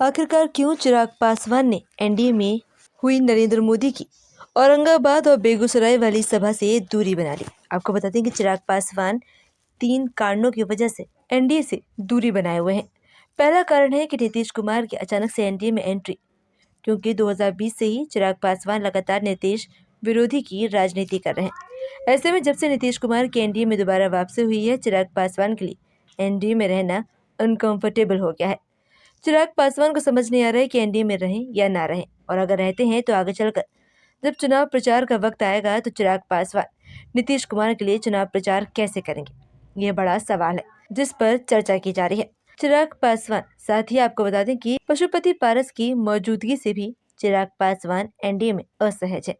आखिरकार क्यों चिराग पासवान ने एनडीए में हुई नरेंद्र मोदी की औरंगाबाद और बेगूसराय वाली सभा से दूरी बना ली। आपको बताते हैं कि चिराग पासवान 3 कारणों की वजह से एनडीए से दूरी बनाए हुए हैं। पहला कारण है कि नीतीश कुमार की अचानक से एनडीए में एंट्री, क्योंकि 2020 से ही चिराग पासवान लगातार नीतीश विरोधी की राजनीति कर रहे हैं। ऐसे में जब से नीतीश कुमार की एनडीए में दोबारा वापसी हुई है, चिराग पासवान के लिए एनडीए में रहना अनकंफर्टेबल हो गया है। चिराग पासवान को समझ नहीं आ रहा है कि एनडीए में रहें या ना रहें, और अगर रहते हैं तो आगे चलकर जब चुनाव प्रचार का वक्त आएगा तो चिराग पासवान नीतीश कुमार के लिए चुनाव प्रचार कैसे करेंगे, ये बड़ा सवाल है जिस पर चर्चा की जा रही है। चिराग पासवान, साथ ही आपको बता दें कि पशुपति पारस की मौजूदगी से भी चिराग पासवान एनडीए में असहज है।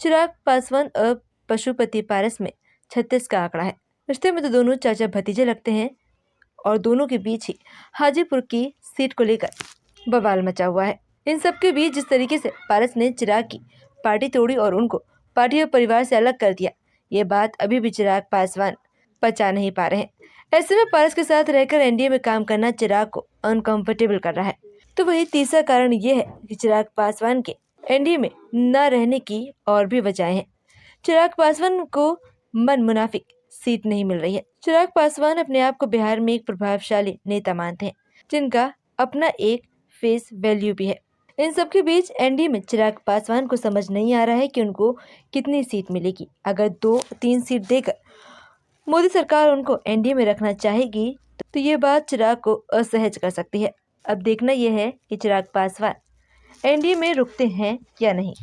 चिराग पासवान अब पशुपति पारस में 36 का आंकड़ा है। रिश्ते में तो दोनों चाचा भतीजे लगते हैं और दोनों के बीच ही हाजीपुर की सीट को लेकर बवाल मचा हुआ है। इन सब के बीच जिस तरीके से पारस ने चिराग की पार्टी तोड़ी और उनको पार्टी और परिवार से अलग कर दिया, ये बात अभी भी चिराग पासवान पचा नहीं पा रहे हैं। ऐसे में पारस के साथ रहकर एनडीए में काम करना चिराग को अनकंफर्टेबल कर रहा है। तो वही तीसरा कारण ये है कि चिराग पासवान के एनडीए में न रहने की और भी वजह है। चिराग पासवान को मन मुनाफिक सीट नहीं मिल रही है। चिराग पासवान अपने आप को बिहार में एक प्रभावशाली नेता मानते हैं, जिनका अपना एक फेस वैल्यू भी है। इन सब के बीच एनडीए में चिराग पासवान को समझ नहीं आ रहा है कि उनको कितनी सीट मिलेगी। अगर 2-3 सीट देकर मोदी सरकार उनको एनडीए में रखना चाहेगी तो ये बात चिराग को असहज कर सकती है। अब देखना यह है कि चिराग पासवान एनडीए में रुकते हैं या नहीं।